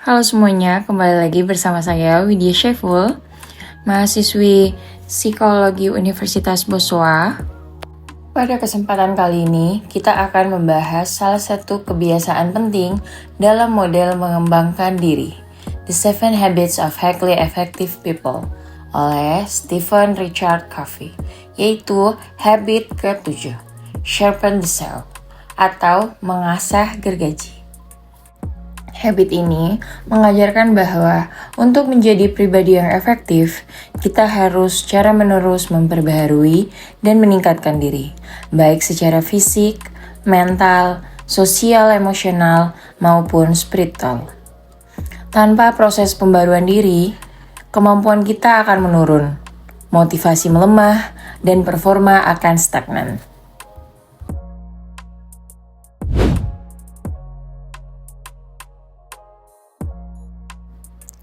Halo semuanya, kembali lagi bersama saya Widya Syeful, mahasiswi Psikologi Universitas Boswa. Pada kesempatan kali ini, kita akan membahas salah satu kebiasaan penting dalam model mengembangkan diri, The 7 Habits of Highly Effective People, oleh Stephen Richard Covey, yaitu habit ke-7, Sharpen the Saw, atau mengasah gergaji. Habit ini mengajarkan bahwa untuk menjadi pribadi yang efektif, kita harus secara-menerus memperbaharui dan meningkatkan diri, baik secara fisik, mental, sosial, emosional, maupun spiritual. Tanpa proses pembaruan diri, kemampuan kita akan menurun, motivasi melemah, dan performa akan stagnan.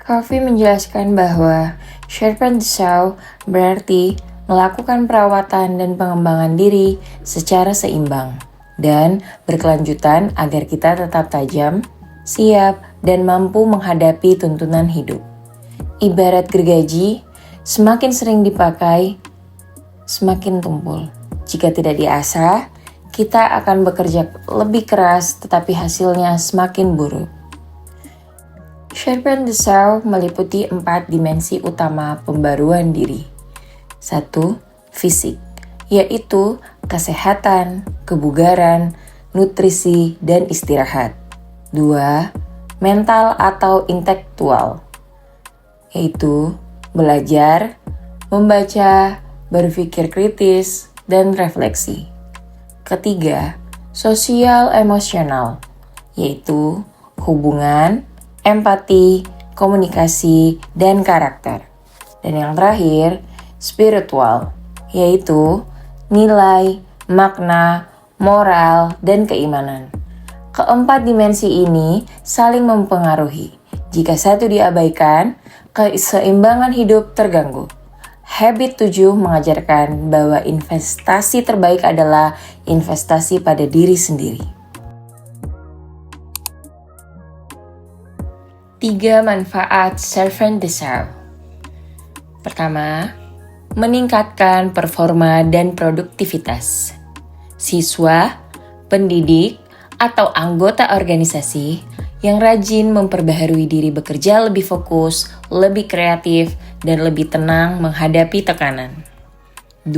Covey menjelaskan bahwa sharpen the saw berarti melakukan perawatan dan pengembangan diri secara seimbang dan berkelanjutan agar kita tetap tajam, siap, dan mampu menghadapi tuntunan hidup. Ibarat gergaji, semakin sering dipakai, semakin tumpul. Jika tidak diasah, kita akan bekerja lebih keras tetapi hasilnya semakin buruk. Sharpen the Saw meliputi 4 dimensi utama pembaruan diri. 1. Fisik, yaitu kesehatan, kebugaran, nutrisi, dan istirahat. 2. Mental atau intelektual, yaitu belajar, membaca, berpikir kritis, dan refleksi. 3. Sosial emosional, yaitu hubungan, empati, komunikasi, dan karakter. Dan yang terakhir, spiritual, yaitu nilai, makna, moral, dan keimanan. Keempat dimensi ini saling mempengaruhi. Jika satu diabaikan, keseimbangan hidup terganggu. Habit 7 mengajarkan bahwa investasi terbaik adalah investasi pada diri sendiri. 3 manfaat Sharpen the Saw. Pertama, meningkatkan performa dan produktivitas. Siswa, pendidik, atau anggota organisasi yang rajin memperbaharui diri bekerja lebih fokus, lebih kreatif, dan lebih tenang menghadapi tekanan. 2.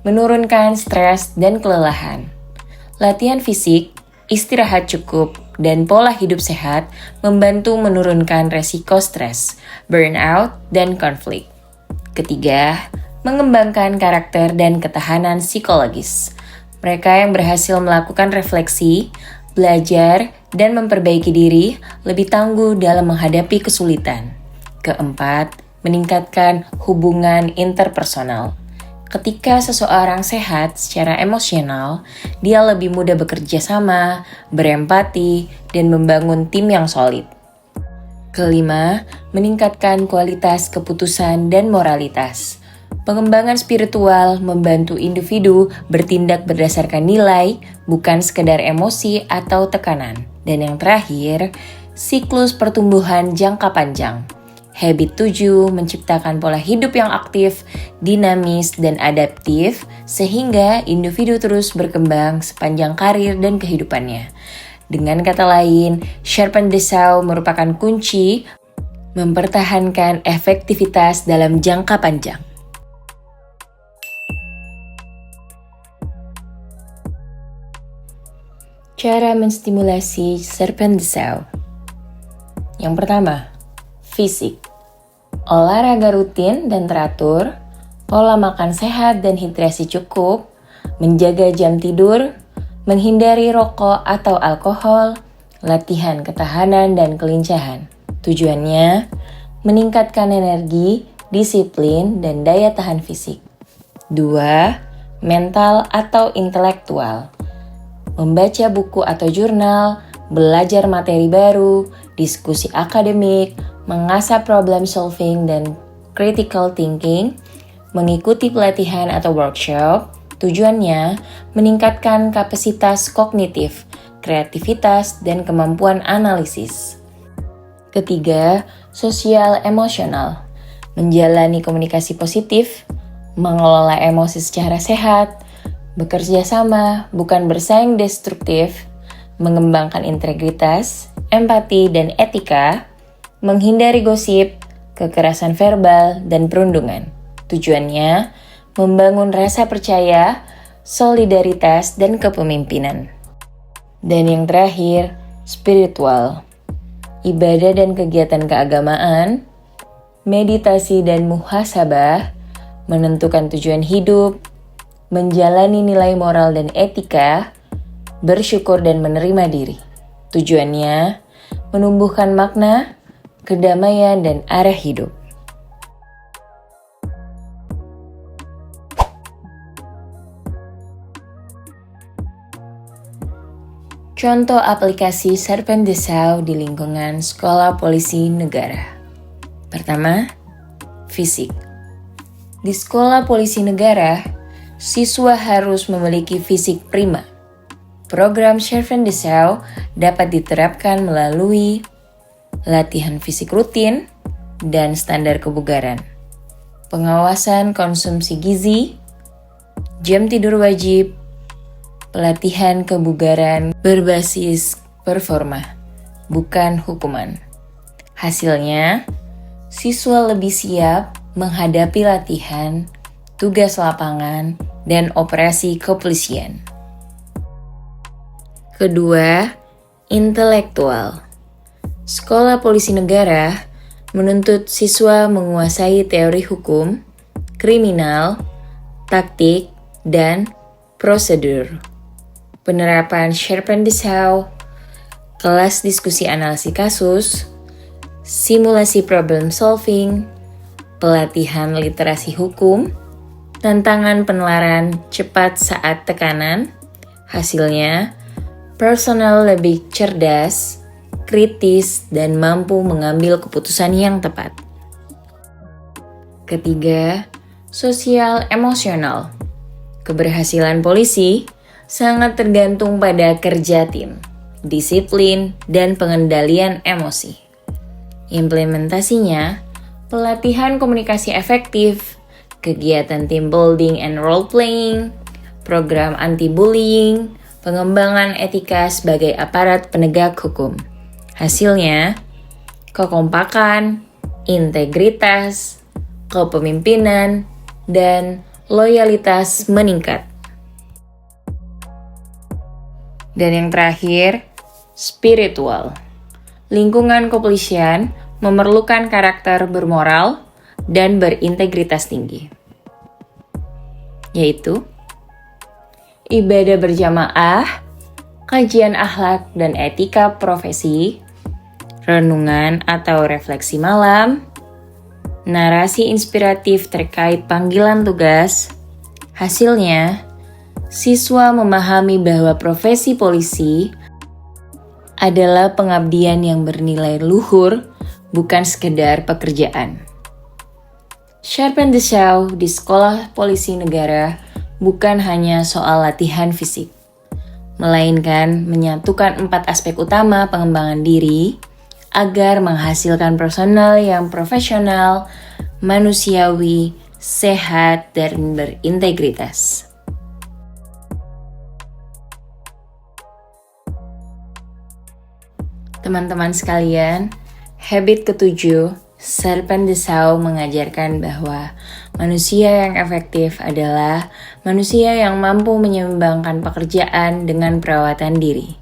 Menurunkan stres dan kelelahan. Latihan fisik, istirahat cukup, dan pola hidup sehat membantu menurunkan resiko stres, burnout, dan konflik. 3. Mengembangkan karakter dan ketahanan psikologis. Mereka yang berhasil melakukan refleksi, belajar, dan memperbaiki diri lebih tangguh dalam menghadapi kesulitan. 4. Meningkatkan hubungan interpersonal. Ketika seseorang sehat secara emosional, dia lebih mudah bekerja sama, berempati, dan membangun tim yang solid. 5. Meningkatkan kualitas keputusan dan moralitas. Pengembangan spiritual membantu individu bertindak berdasarkan nilai, bukan sekedar emosi atau tekanan. Dan yang terakhir, siklus pertumbuhan jangka panjang. Habit 7 menciptakan pola hidup yang aktif, dinamis, dan adaptif sehingga individu terus berkembang sepanjang karir dan kehidupannya. Dengan kata lain, Sharpen the Saw merupakan kunci mempertahankan efektivitas dalam jangka panjang. Cara menstimulasi Sharpen the Saw. Yang pertama, fisik. Olahraga rutin dan teratur, pola makan sehat dan hidrasi cukup, menjaga jam tidur, menghindari rokok atau alkohol, latihan ketahanan dan kelincahan. Tujuannya, meningkatkan energi, disiplin, dan daya tahan fisik. 2. Mental atau intelektual. Membaca buku atau jurnal, belajar materi baru, diskusi akademik, mengasah problem solving dan critical thinking, mengikuti pelatihan atau workshop. Tujuannya meningkatkan kapasitas kognitif, kreativitas, dan kemampuan analisis. Ketiga, sosial emosional. Menjalani komunikasi positif, mengelola emosi secara sehat, bekerja sama, bukan bersaing destruktif, mengembangkan integritas, empati, dan etika, menghindari gosip, kekerasan verbal, dan perundungan. Tujuannya, membangun rasa percaya, solidaritas, dan kepemimpinan. Dan yang terakhir, spiritual. Ibadah dan kegiatan keagamaan, meditasi dan muhasabah, menentukan tujuan hidup, menjalani nilai moral dan etika, bersyukur dan menerima diri. Tujuannya, menumbuhkan makna, kedamaian, dan arah hidup. Contoh aplikasi Serpent Dessau di lingkungan Sekolah Polisi Negara. Pertama, fisik. Di Sekolah Polisi Negara, siswa harus memiliki fisik prima. Program Serpent Dessau dapat diterapkan melalui latihan fisik rutin dan standar kebugaran, pengawasan konsumsi gizi, jam tidur wajib, pelatihan kebugaran berbasis performa, bukan hukuman. Hasilnya, siswa lebih siap menghadapi latihan, tugas lapangan, dan operasi kepolisian. Kedua, intelektual. Sekolah Polisi Negara menuntut siswa menguasai teori hukum, kriminal, taktik, dan prosedur. Penerapan Serpent Dessau, kelas diskusi analisis kasus, simulasi problem solving, pelatihan literasi hukum, tantangan penelaran cepat saat tekanan. Hasilnya, personel lebih cerdas, kritis, dan mampu mengambil keputusan yang tepat. Ketiga, sosial emosional. Keberhasilan polisi sangat tergantung pada kerja tim, disiplin, dan pengendalian emosi. Implementasinya, pelatihan komunikasi efektif, kegiatan team building and role-playing, program anti-bullying, pengembangan etika sebagai aparat penegak hukum. Hasilnya, kekompakan, integritas, kepemimpinan, dan loyalitas meningkat. Dan yang terakhir, spiritual. Lingkungan kepolisian memerlukan karakter bermoral dan berintegritas tinggi, yaitu ibadah berjamaah, kajian akhlak dan etika profesi, renungan atau refleksi malam, narasi inspiratif terkait panggilan tugas. Hasilnya, siswa memahami bahwa profesi polisi adalah pengabdian yang bernilai luhur, bukan sekedar pekerjaan. Serpent Dessau di Sekolah Polisi Negara bukan hanya soal latihan fisik, melainkan menyatukan 4 aspek utama pengembangan diri agar menghasilkan personal yang profesional, manusiawi, sehat, dan berintegritas. Teman-teman sekalian, habit ketujuh, Serpent Dessau mengajarkan bahwa manusia yang efektif adalah manusia yang mampu menyeimbangkan pekerjaan dengan perawatan diri.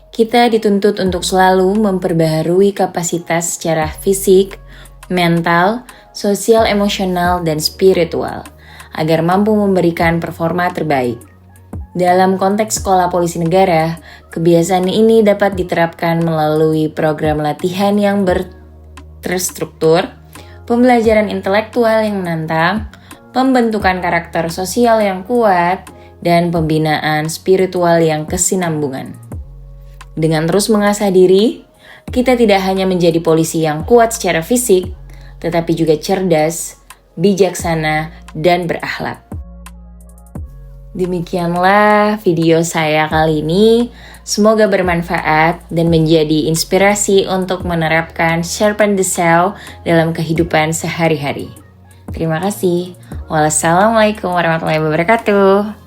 Kita dituntut untuk selalu memperbaharui kapasitas secara fisik, mental, sosial, emosional, dan spiritual agar mampu memberikan performa terbaik. Dalam konteks Sekolah Polisi Negara, kebiasaan ini dapat diterapkan melalui program latihan yang terstruktur, pembelajaran intelektual yang menantang, pembentukan karakter sosial yang kuat, dan pembinaan spiritual yang kesinambungan. Dengan terus mengasah diri, kita tidak hanya menjadi polisi yang kuat secara fisik, tetapi juga cerdas, bijaksana, dan berakhlak. Demikianlah video saya kali ini. Semoga bermanfaat dan menjadi inspirasi untuk menerapkan Sharpen the Cell dalam kehidupan sehari-hari. Terima kasih. Wassalamualaikum warahmatullahi wabarakatuh.